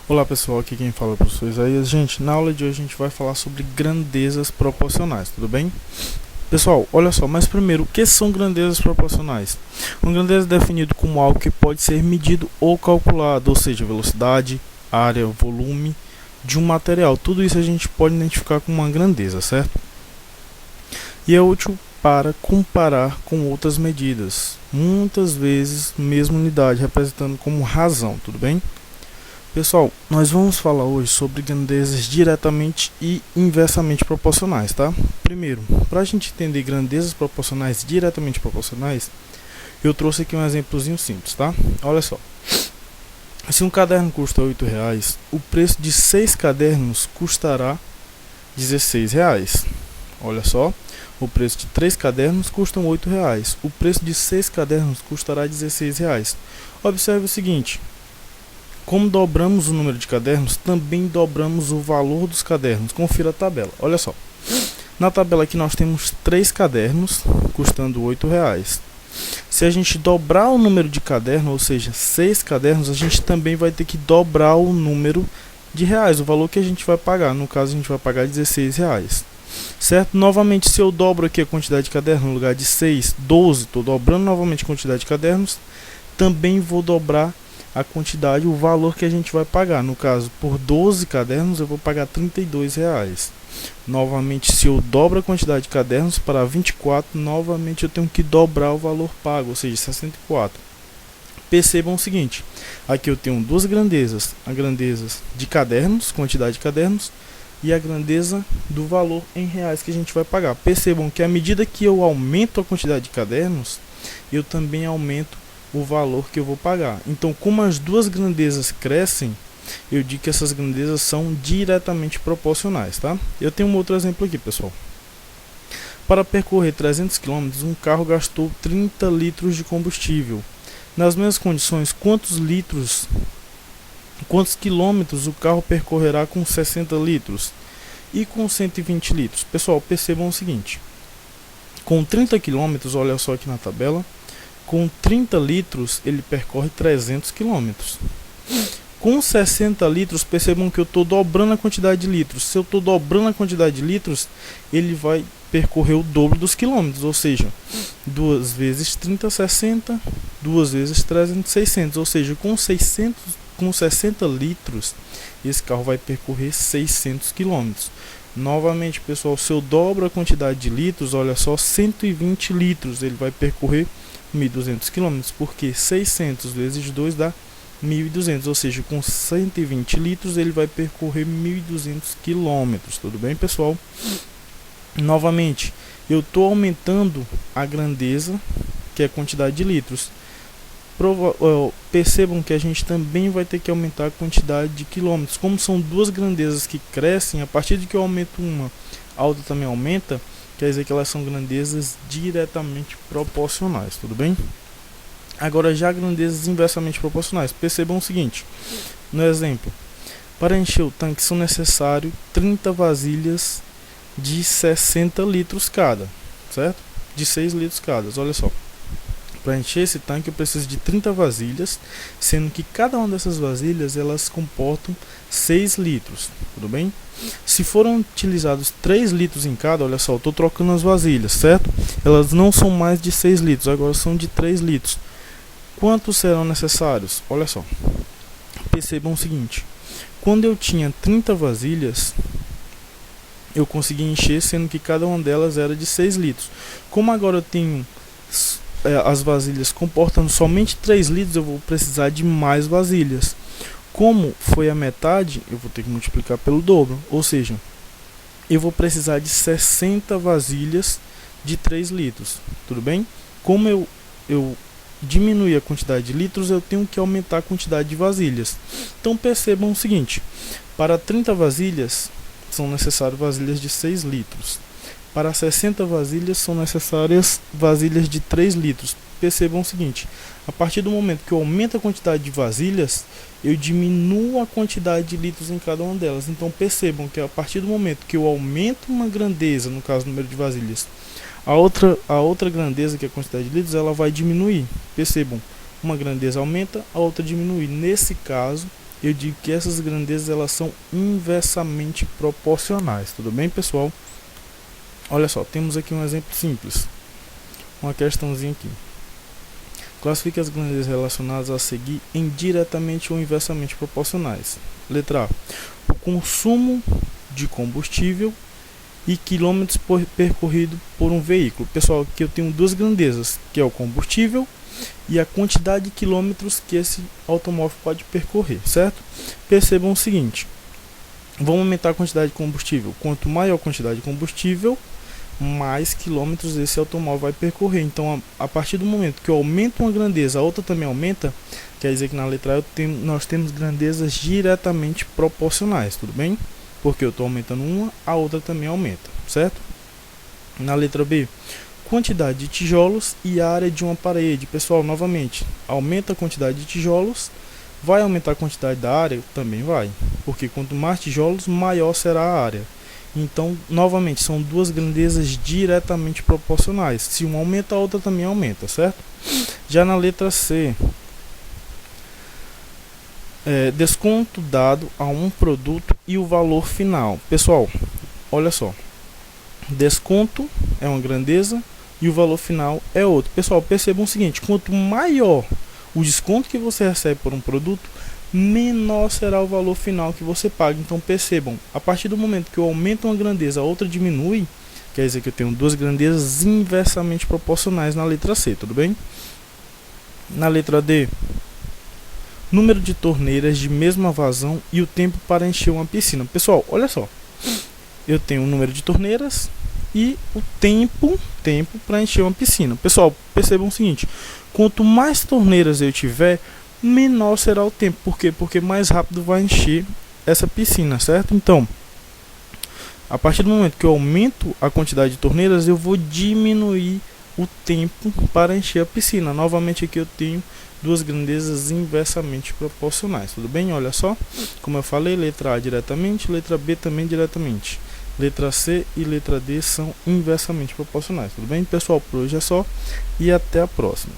Olá pessoal, aqui quem fala é o professor Isaías. Gente, na aula de hoje a gente vai falar sobre grandezas proporcionais, tudo bem? Pessoal, olha só, mas primeiro, o que são grandezas proporcionais? Uma grandeza é definido como algo que pode ser medido ou calculado, ou seja, velocidade, área, volume de um material. Tudo isso a gente pode identificar como uma grandeza, certo? E é útil para comparar com outras medidas, muitas vezes mesma unidade, representando como razão, tudo bem? Pessoal, nós vamos falar hoje sobre grandezas diretamente e inversamente proporcionais, tá? Primeiro, para a gente entender grandezas proporcionais diretamente proporcionais, eu trouxe aqui um exemplozinho simples, tá? Olha só. Se um caderno custa R$ 8, o preço de 6 cadernos custará R$ 16. Olha só, o preço de 3 cadernos custam R$ 8. O preço de 6 cadernos custará R$ 16. Observe o seguinte. Como dobramos o número de cadernos, também dobramos o valor dos cadernos. Confira a tabela. Olha só. Na tabela aqui nós temos 3 cadernos custando R$ 8. Se a gente dobrar o número de cadernos, ou seja, 6 cadernos, a gente também vai ter que dobrar o número de reais, o valor que a gente vai pagar. No caso, a gente vai pagar R$ 16. Certo? Novamente, se eu dobro aqui a quantidade de cadernos, no lugar de 6, 12, estou dobrando novamente a quantidade de cadernos, também vou dobrar a quantidade, o valor que a gente vai pagar. No caso, por 12 cadernos eu vou pagar R$ 32. Novamente, se eu dobro a quantidade de cadernos para 24, novamente eu tenho que dobrar o valor pago, ou seja, 64. Percebam o seguinte, aqui eu tenho duas grandezas, a grandeza de cadernos, quantidade de cadernos, e a grandeza do valor em reais que a gente vai pagar. Percebam que à medida que eu aumento a quantidade de cadernos, eu também aumento o valor que eu vou pagar. Então, como as duas grandezas crescem, eu digo que essas grandezas são diretamente proporcionais, tá? Eu tenho um outro exemplo aqui, pessoal. Para percorrer 300 km, um carro gastou 30 litros de combustível. Nas mesmas condições, quantos quilômetros o carro percorrerá com 60 litros e com 120 litros? Pessoal, percebam o seguinte. Com 30 quilômetros, olha só aqui na tabela, com 30 litros ele percorre 300 quilômetros. Com 60 litros, percebam que eu estou dobrando a quantidade de litros. Se eu estou dobrando a quantidade de litros, ele vai percorrer o dobro dos quilômetros, ou seja, 2 vezes 30, 60, 2 vezes 300, 600, ou seja, com 60 litros, esse carro vai percorrer 600 quilômetros. Novamente, pessoal, se eu dobro a quantidade de litros, olha só, 120 litros, ele vai percorrer 1.200 km, porque 600 vezes 2 dá 1.200, ou seja, com 120 litros ele vai percorrer 1.200 km, tudo bem, pessoal? Novamente, eu estou aumentando a grandeza, que é a quantidade de litros. Percebam que a gente também vai ter que aumentar a quantidade de quilômetros. Como são duas grandezas que crescem, a partir de que eu aumento uma, a outra também aumenta, quer dizer que elas são grandezas diretamente proporcionais, tudo bem? Agora já grandezas inversamente proporcionais. Percebam o seguinte, no exemplo, para encher o tanque são necessários 30 vasilhas de 60 litros cada, certo? De 6 litros cada, olha só. Para encher esse tanque eu preciso de 30 vasilhas, sendo que cada uma dessas vasilhas elas comportam 6 litros, tudo bem? Se foram utilizados 3 litros em cada, olha só, eu estou trocando as vasilhas, certo? Elas não são mais de 6 litros, agora são de 3 litros. Quantos serão necessários? Olha só, percebam o seguinte, quando eu tinha 30 vasilhas, eu consegui encher, sendo que cada uma delas era de 6 litros. Como agora eu tenho as vasilhas comportando somente 3 litros, eu vou precisar de mais vasilhas. Como foi a metade, eu vou ter que multiplicar pelo dobro, ou seja, eu vou precisar de 60 vasilhas de 3 litros, tudo bem? Como eu diminuir a quantidade de litros, eu tenho que aumentar a quantidade de vasilhas. Então percebam o seguinte, para 30 vasilhas são necessárias vasilhas de 6 litros. Para 60 vasilhas são necessárias vasilhas de 3 litros. Percebam o seguinte, a partir do momento que eu aumento a quantidade de vasilhas, eu diminuo a quantidade de litros em cada uma delas. Então percebam que a partir do momento que eu aumento uma grandeza, no caso o número de vasilhas, a outra grandeza, que é a quantidade de litros, ela vai diminuir. Percebam, uma grandeza aumenta, a outra diminui. Nesse caso, eu digo que essas grandezas elas são inversamente proporcionais, tudo bem, pessoal? Olha só, temos aqui um exemplo simples, uma questãozinha aqui. Classifique as grandezas relacionadas a seguir em diretamente ou inversamente proporcionais. Letra A, o consumo de combustível e quilômetros percorrido por um veículo. Pessoal, aqui eu tenho duas grandezas, que é o combustível e a quantidade de quilômetros que esse automóvel pode percorrer, certo? Percebam o seguinte, vamos aumentar a quantidade de combustível. Quanto maior a quantidade de combustível, mais quilômetros esse automóvel vai percorrer. Então, a partir do momento que eu aumento uma grandeza, a outra também aumenta, quer dizer que na letra A nós temos grandezas diretamente proporcionais, tudo bem? Porque eu estou aumentando uma, a outra também aumenta, certo? Na letra B, quantidade de tijolos e área de uma parede. Pessoal, novamente, aumenta a quantidade de tijolos, vai aumentar a quantidade da área? Também vai, porque quanto mais tijolos, maior será a área. Então, novamente, são duas grandezas diretamente proporcionais. Se uma aumenta, a outra também aumenta, certo? Já na letra C, desconto dado a um produto e o valor final. Pessoal, olha só, desconto é uma grandeza e o valor final é outro. Pessoal, percebam o seguinte, quanto maior o desconto que você recebe por um produto, menor será o valor final que você paga. Então percebam, a partir do momento que eu aumento uma grandeza, a outra diminui, quer dizer que eu tenho duas grandezas inversamente proporcionais na letra C, tudo bem? Na letra D, número de torneiras de mesma vazão e o tempo para encher uma piscina. Pessoal, olha só, eu tenho o número de torneiras e o tempo para encher uma piscina. Pessoal, percebam o seguinte, quanto mais torneiras eu tiver, menor será o tempo. Por quê? Porque mais rápido vai encher essa piscina, certo? Então, a partir do momento que eu aumento a quantidade de torneiras, eu vou diminuir o tempo para encher a piscina. Novamente aqui eu tenho duas grandezas inversamente proporcionais, tudo bem? Olha só, como eu falei, letra A diretamente, letra B também diretamente. Letra C e letra D são inversamente proporcionais, tudo bem? Pessoal, por hoje é só e até a próxima.